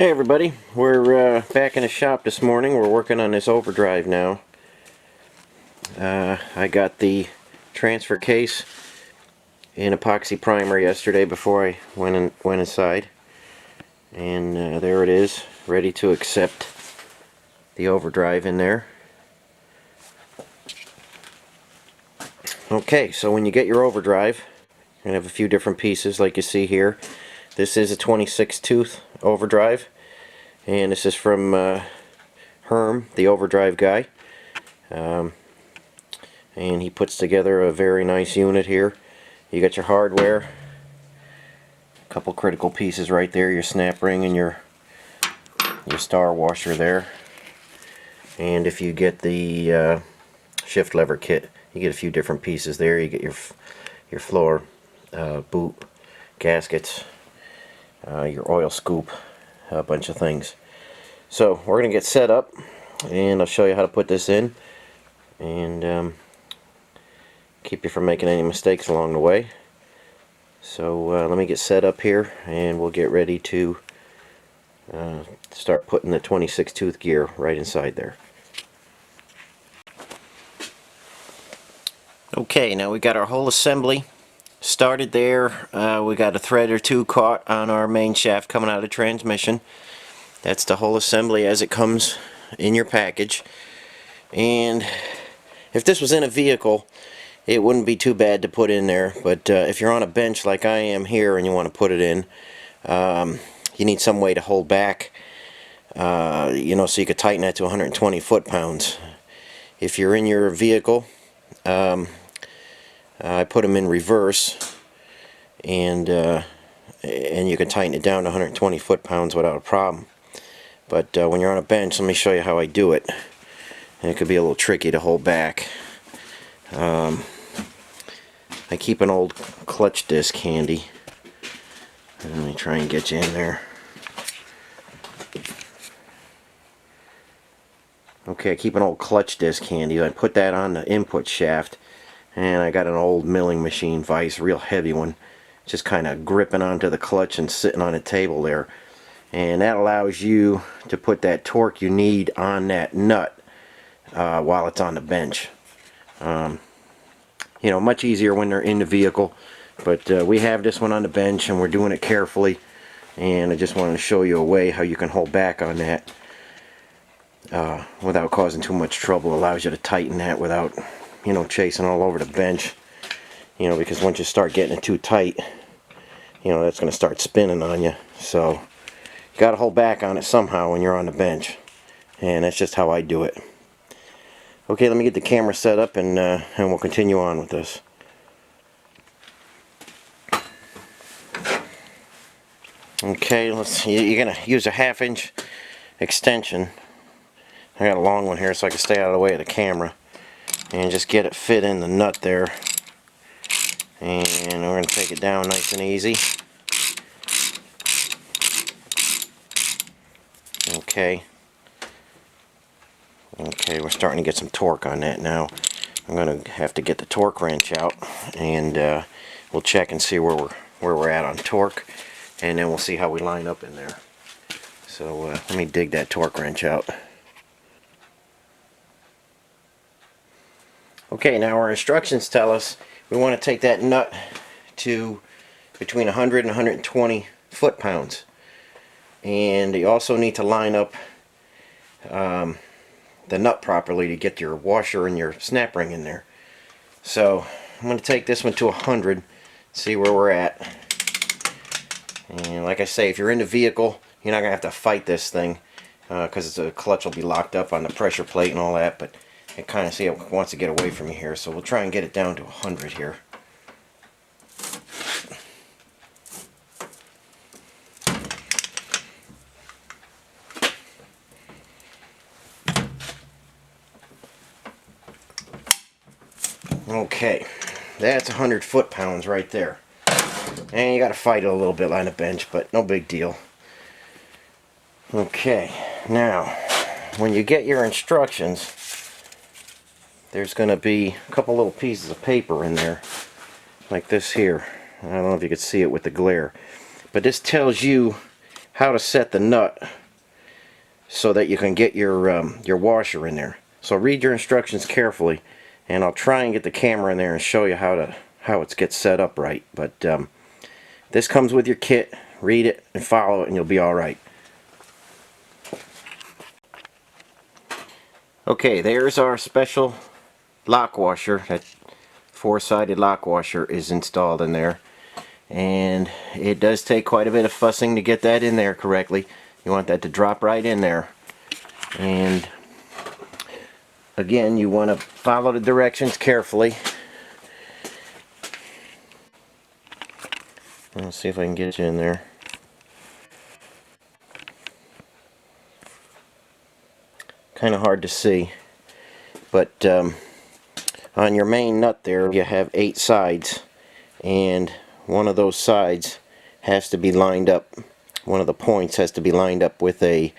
Hey everybody, we're back in the shop this morning. We're working on this overdrive now. I got the transfer case in epoxy primer yesterday before I went inside, and there it is, ready to accept the overdrive in there. Okay, so when you get your overdrive, you're going to have a few different pieces like you see here. This is a 26 tooth overdrive, and this is from Herm, the overdrive guy. And he puts together a very nice unit here. You got your hardware, a couple critical pieces right there, your snap ring and your star washer there. And if you get the shift lever kit, you get a few different pieces there. You get your floor boot gaskets, your oil scoop, a bunch of things. So we're gonna get set up, and I'll show you how to put this in, and keep you from making any mistakes along the way. So let me get set up here, and we'll get ready to start putting the 26 tooth gear right inside there. Okay, now we got our whole assembly started there. We got a thread or two caught on our main shaft coming out of the transmission. That's the whole assembly as it comes in your package. And if this was in a vehicle, it wouldn't be too bad to put in there, but if you're on a bench like I am here and you want to put it in, you need some way to hold back, you know, so you could tighten that to 120 foot-pounds. If you're in your vehicle, I put them in reverse, and you can tighten it down to 120 foot-pounds without a problem. But when you're on a bench, let me show you how I do it. And it could be a little tricky to hold back. I keep an old clutch disc handy. Let me try and get you in there. Okay, I keep an old clutch disc handy. I put that on the input shaft, and I got an old milling machine vise, real heavy one, just kind of gripping onto the clutch and sitting on a table there. And that allows you to put that torque you need on that nut while it's on the bench. You know, much easier when they're in the vehicle, but we have this one on the bench and we're doing it carefully, and I just wanted to show you a way how you can hold back on that without causing too much trouble. Allows you to tighten that without, you know, chasing all over the bench, you know, because once you start getting it too tight, you know, that's going to start spinning on you. So you got to hold back on it somehow when you're on the bench, and that's just how I do it. Okay, let me get the camera set up, and we'll continue on with this. Okay, you're going to use a 1/2 inch extension. I got a long one here so I can stay out of the way of the camera, and just get it fit in the nut there. And we're going to take it down nice and easy. Okay, we're starting to get some torque on that now. I'm going to have to get the torque wrench out, and we'll check and see where we're at on torque, and then we'll see how we line up in there. So let me dig that torque wrench out. Okay, now our instructions tell us we want to take that nut to between 100 and 120 foot-pounds. And you also need to line up the nut properly to get your washer and your snap ring in there. So I'm going to take this one to 100, see where we're at. And like I say, if you're in the vehicle, you're not going to have to fight this thing because the clutch will be locked up on the pressure plate and all that, but I kind of see it wants to get away from you here, so we'll try and get it down to 100 here. Okay, that's 100 foot-pounds right there. And you got to fight it a little bit on the bench, but no big deal. Okay, now, when you get your instructions, there's going to be a couple little pieces of paper in there, like this here. I don't know if you can see it with the glare, but this tells you how to set the nut so that you can get your washer in there. So read your instructions carefully, and I'll try and get the camera in there and show you how it gets set up right. But this comes with your kit. Read it and follow it, and you'll be all right. Okay, there's our special lock washer. That four-sided lock washer is installed in there, and it does take quite a bit of fussing to get that in there correctly. You want that to drop right in there, and again, you want to follow the directions carefully. Let's see if I can get you in there. Kind of hard to see, but on your main nut there you have 8 sides, and one of those sides has to be lined up. One of the points has to be lined up with a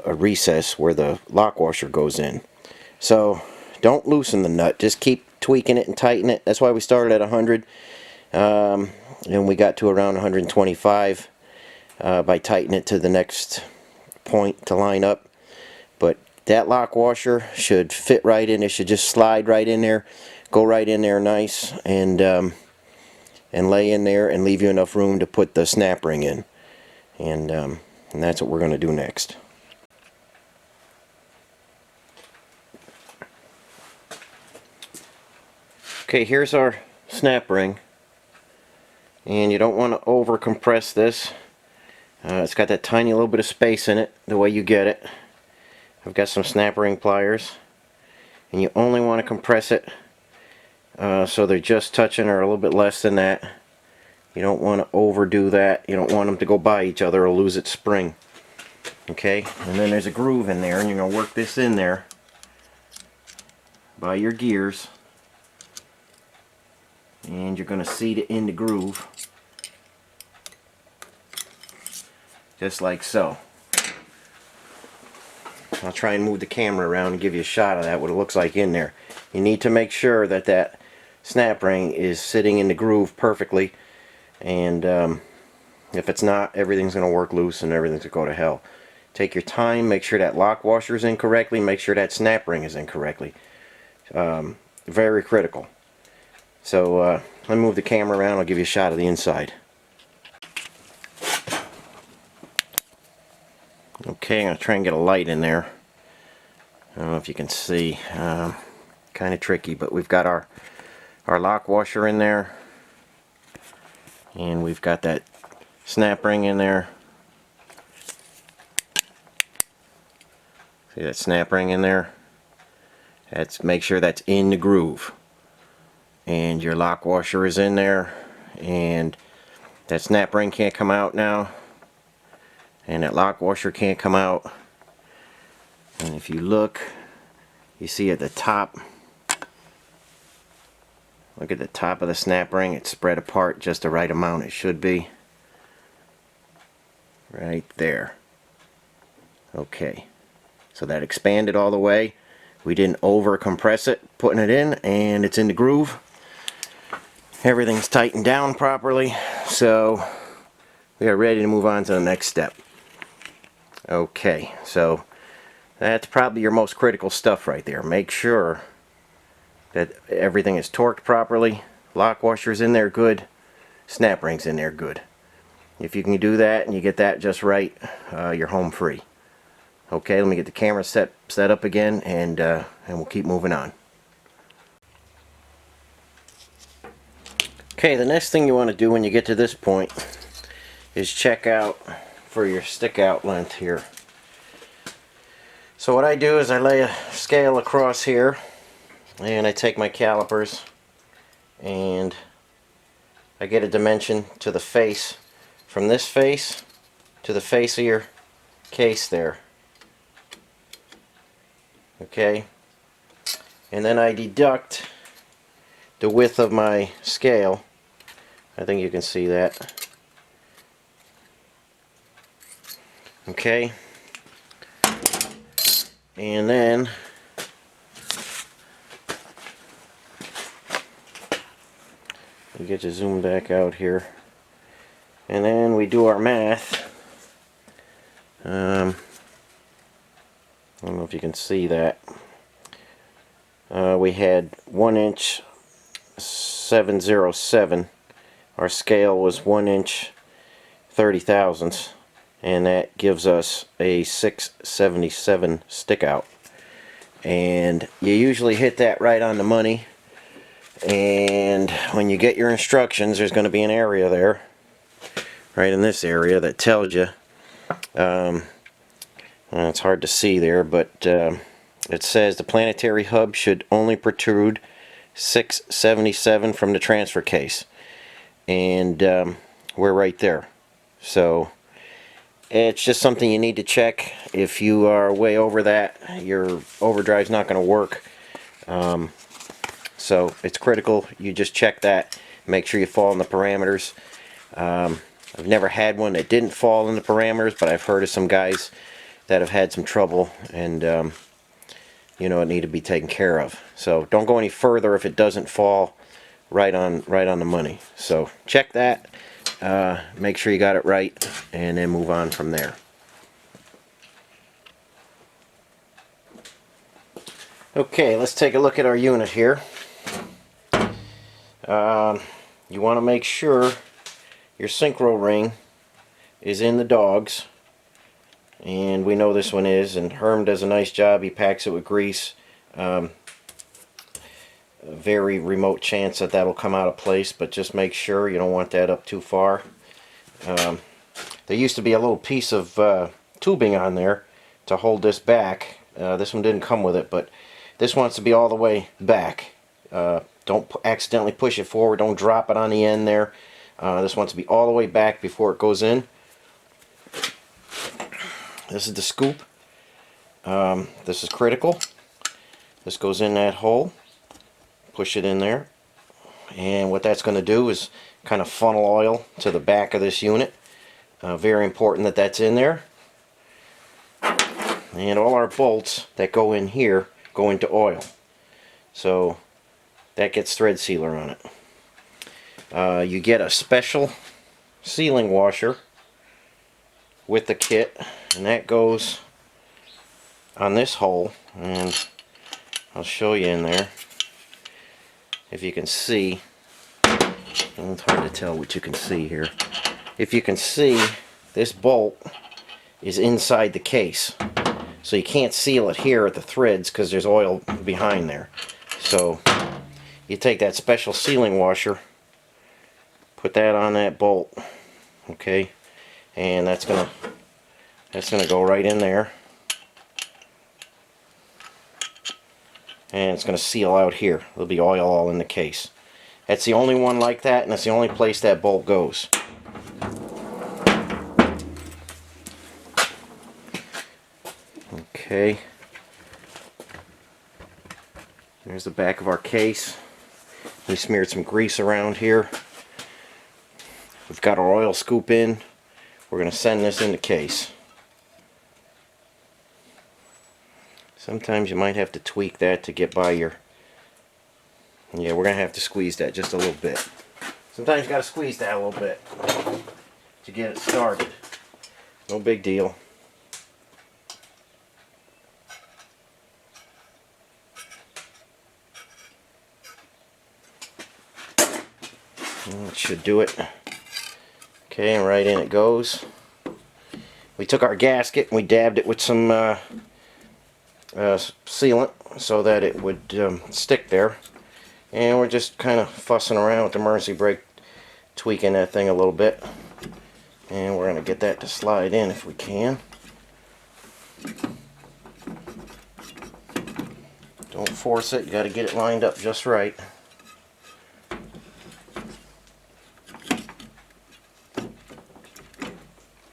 recess where the lock washer goes in. So don't loosen the nut, just keep tweaking it and tighten it. That's why we started at 100 and we got to around 125 by tightening it to the next point to line up. But that lock washer should fit right in. It should just slide right in there, go right in there nice, and lay in there and leave you enough room to put the snap ring in. And that's what we're going to do next. Okay, here's our snap ring, and you don't want to over compress this. It's got that tiny little bit of space in it the way you get it. I've got some snap ring pliers, and you only want to compress it so they're just touching or a little bit less than that. You don't want to overdo that. You don't want them to go by each other or lose its spring. Okay, and then there's a groove in there, and you're going to work this in there by your gears, and you're going to seat it in the groove just like so. I'll try and move the camera around and give you a shot of that, what it looks like in there. You need to make sure that that snap ring is sitting in the groove perfectly, and if it's not, everything's going to work loose and everything's going to go to hell. Take your time, make sure that lock washer is in correctly, make sure that snap ring is in correctly. Very critical. So let me move the camera around, I'll give you a shot of the inside. Okay, I'm going to try and get a light in there. I don't know if you can see. Kind of tricky, but we've got our lock washer in there, and we've got that snap ring in there. See that snap ring in there? Make sure that's in the groove. And your lock washer is in there, and that snap ring can't come out now, and that lock washer can't come out. And if you look, you see at the top, look at the top of the snap ring, it's spread apart just the right amount. It should be right there. Okay, so that expanded all the way. We didn't over compress it putting it in, and it's in the groove. Everything's tightened down properly, so we are ready to move on to the next step. Okay, so that's probably your most critical stuff right there. Make sure that everything is torqued properly, lock washer's in there good, snap ring's in there good. If you can do that and you get that just right, you're home free. Okay, let me get the camera set up again, and we'll keep moving on. Okay, the next thing you want to do when you get to this point is check out for your stick out length here. So what I do is I lay a scale across here, and I take my calipers and I get a dimension to the face, from this face to the face of your case there. Okay, and then I deduct the width of my scale. I think you can see that. Okay, and then we get you zoomed back out here, And then we do our math. I don't know if you can see that. We had 1 inch 707. Our scale was 1 inch 30 thousandths, and that gives us a 677 stick out. And you usually hit that right on the money. And when you get your instructions, there's going to be an area there, right in this area, that tells you. It's hard to see there, but it says the planetary hub should only protrude 677 from the transfer case. And we're right there. So it's just something you need to check. If you are way over that, your overdrive's not going to work. So it's critical you just check that, make sure you fall in the parameters. I've never had one that didn't fall in the parameters, but I've heard of some guys that have had some trouble, and you know, it need to be taken care of. So don't go any further if it doesn't fall right on the money. So check that, make sure you got it right, and then move on from there. Okay, let's take a look at our unit here. You want to make sure your synchro ring is in the dogs, and we know this one is, and Herm does a nice job. He packs it with grease. A very remote chance that that'll come out of place, but just make sure you don't want that up too far. There used to be a little piece of tubing on there to hold this back. This one didn't come with it, but this wants to be all the way back. Don't accidentally push it forward. Don't drop it on the end there. This wants to be all the way back before it goes in. This is the scoop. This is critical. This goes in that hole. Push it in there. And what that's going to do is kind of funnel oil to the back of this unit. Very important that that's in there. And all our bolts that go in here go into oil. So that gets thread sealer on it. You get a special sealing washer with the kit, and that goes on this hole, and I'll show you in there if you can see. It's hard to tell what you can see here. If you can see, this bolt is inside the case, so you can't seal it here at the threads because there's oil behind there. So you take that special sealing washer, put that on that bolt, okay, and that's gonna go right in there, and it's gonna seal out here. There'll be oil all in the case. That's the only one like that, and that's the only place that bolt goes. Okay, there's the back of our case. We smeared some grease around here. We've got our oil scoop in. We're going to send this in the case. Sometimes you might have to tweak that to get by your... Yeah, we're going to have to squeeze that just a little bit. Sometimes you got to squeeze that a little bit to get it started. No big deal. That should do it. Okay, and right in it goes. We took our gasket and we dabbed it with some sealant so that it would stick there. And we're just kind of fussing around with the emergency brake, tweaking that thing a little bit. And we're going to get that to slide in if we can. Don't force it, you got to get it lined up just right.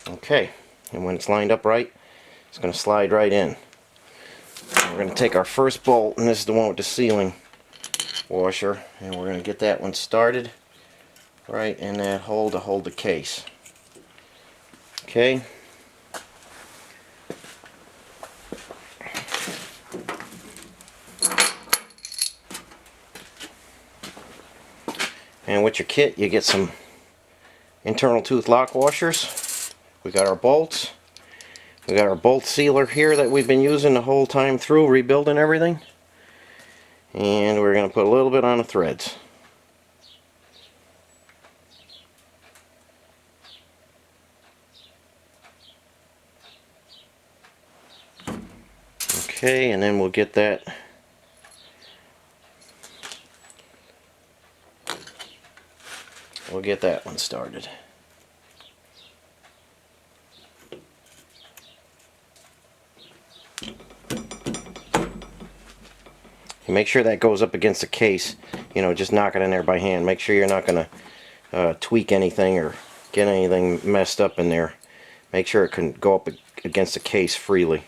Okay, and when it's lined up right, it's going to slide right in. We're going to take our first bolt, and this is the one with the sealing washer, and we're going to get that one started right in that hole to hold the case. Okay. And with your kit, you get some internal tooth lock washers. We got our bolts. We got our bolt sealer here that we've been using the whole time through, rebuilding everything. And we're going to put a little bit on the threads. Okay, and then we'll get that one started. Make sure that goes up against the case. You know, just knock it in there by hand. Make sure you're not going to tweak anything or get anything messed up in there. Make sure it can go up against the case freely.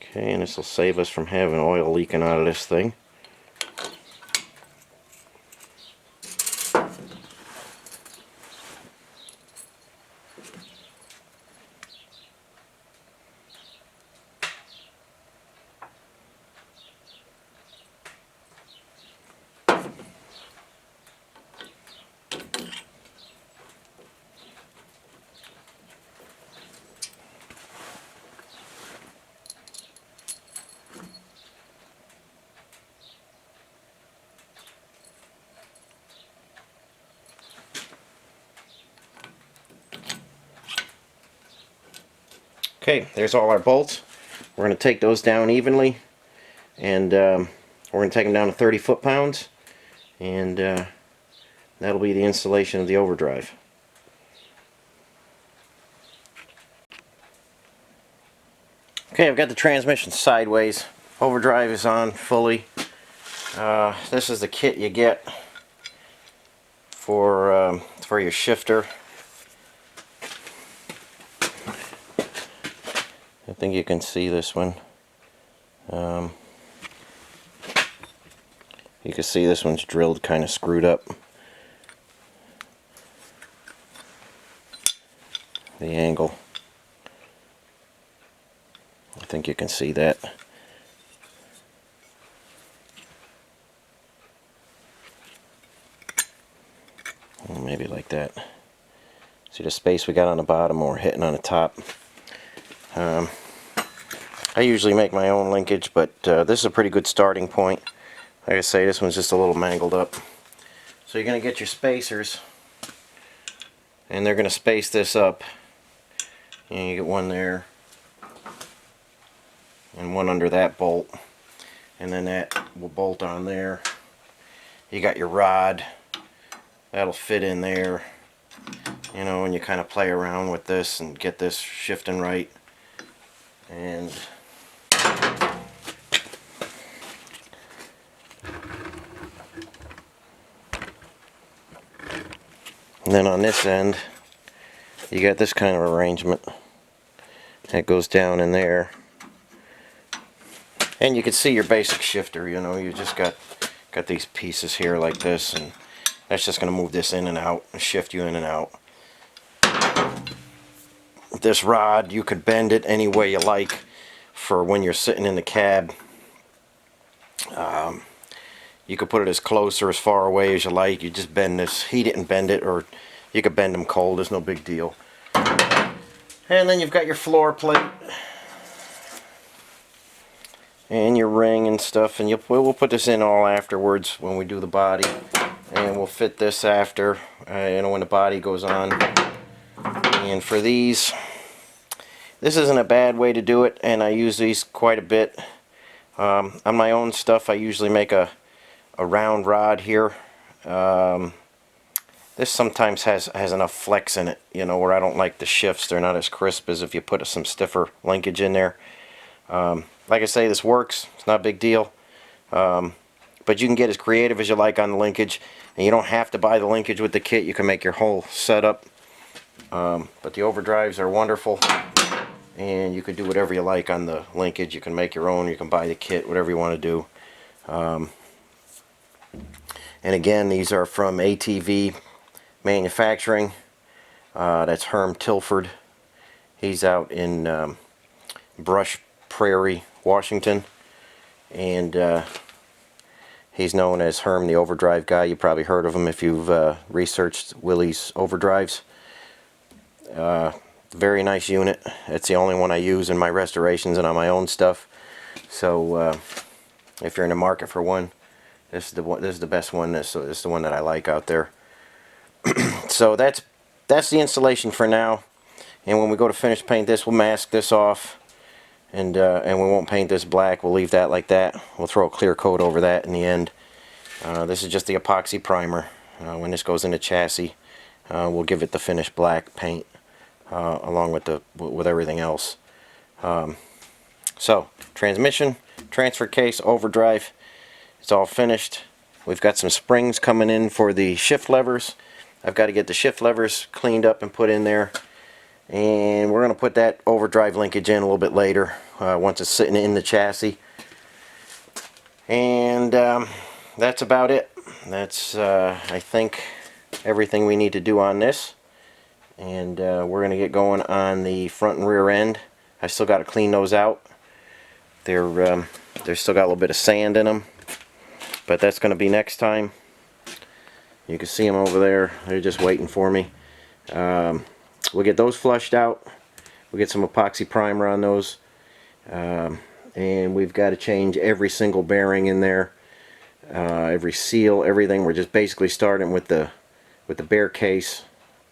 Okay, and this will save us from having oil leaking out of this thing. Okay, there's all our bolts. We're going to take those down evenly, and we're going to take them down to 30 foot-pounds, and that'll be the installation of the overdrive. Okay, I've got the transmission sideways. Overdrive is on fully. This is the kit you get for your shifter. I think you can see this one. You can see this one's drilled kind of screwed up. The angle. I think you can see that. Well, maybe like that. See the space we got on the bottom, or we're hitting on the top. I usually make my own linkage, but this is a pretty good starting point. Like I say, this one's just a little mangled up. So you're going to get your spacers, and they're going to space this up. And you get one there, and one under that bolt, and then that will bolt on there. You got your rod, that'll fit in there. You know, and you kind of play around with this and get this shifting right. And then on this end, you got this kind of arrangement that goes down in there. And you can see your basic shifter, you know, you just got these pieces here like this, and that's just going to move this in and out and shift you in and out. This rod, you could bend it any way you like for when you're sitting in the cab. You could put it as close or as far away as you like. You just bend this, heat it and bend it, or you could bend them cold, there's no big deal. And then you've got your floor plate and your ring and stuff, and we'll put this in all afterwards when we do the body, and we'll fit this after, you know, when the body goes on. And for these, this isn't a bad way to do it, and I use these quite a bit. On my own stuff, I usually make a round rod here. This sometimes has enough flex in it, you know, where I don't like the shifts. They're not as crisp as if you put some stiffer linkage in there. Like I say, this works. It's not a big deal. But you can get as creative as you like on the linkage, and you don't have to buy the linkage with the kit. You can make your whole setup. But the overdrives are wonderful, and you can do whatever you like on the linkage. You can make your own, you can buy the kit, whatever you want to do. And again, these are from ATV Manufacturing. That's Herm Tilford. He's out in Brush Prairie, Washington. And He's known as Herm the Overdrive guy. You probably heard of him if you've researched Willys Overdrives. Very nice unit. It's the only one I use in my restorations and on my own stuff. So if you're in the market for one, this is the one. This is the best one. This is the one that I like out there. So that's the installation for now. And when we go to finish paint this, we'll mask this off, and we won't paint this black. We'll leave that like that. We'll throw a clear coat over that in the end. This is just the epoxy primer. When this goes in the chassis, we'll give it the finished black paint along with everything else. So transmission, transfer case, overdrive, it's all finished. We've got some springs coming in for the shift levers. I've got to get the shift levers cleaned up and put in there. And we're going to put that overdrive linkage in a little bit later, once it's sitting in the chassis. And that's about it. That's, I think, everything we need to do on this. And we're going to get going on the front and rear end. I still got to clean those out. They're still got a little bit of sand in them. But that's going to be next time. You can see them over there. They're just waiting for me. We'll get those flushed out. We'll get some epoxy primer on those. And we've got to change every single bearing in there. Every seal, everything. We're just basically starting with the bare case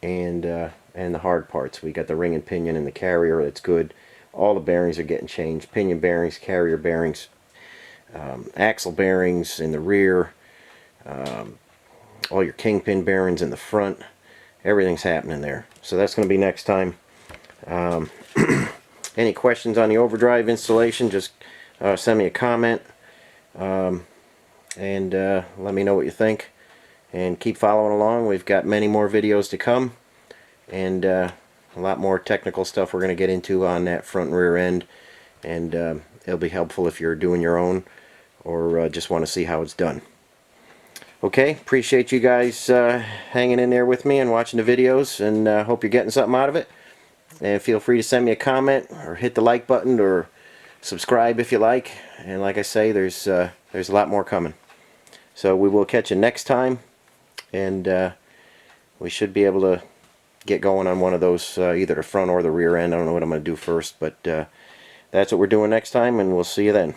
and the hard parts. We got the ring and pinion and the carrier. That's good. All the bearings are getting changed. Pinion bearings, carrier bearings, axle bearings in the rear, all your kingpin bearings in the front. Everything's happening there. So that's going to be next time. Any questions on the overdrive installation, just send me a comment, and let me know what you think. And keep following along. We've got many more videos to come, and a lot more technical stuff we're going to get into on that front and rear end. And it'll be helpful if you're doing your own, or just want to see how it's done. Okay, appreciate you guys hanging in there with me and watching the videos, and hope you're getting something out of it. And feel free to send me a comment, or hit the like button, or subscribe if you like. And like I say, there's a lot more coming. So we will catch you next time, and we should be able to get going on one of those, either the front or the rear end. I don't know what I'm going to do first, but that's what we're doing next time, and we'll see you then.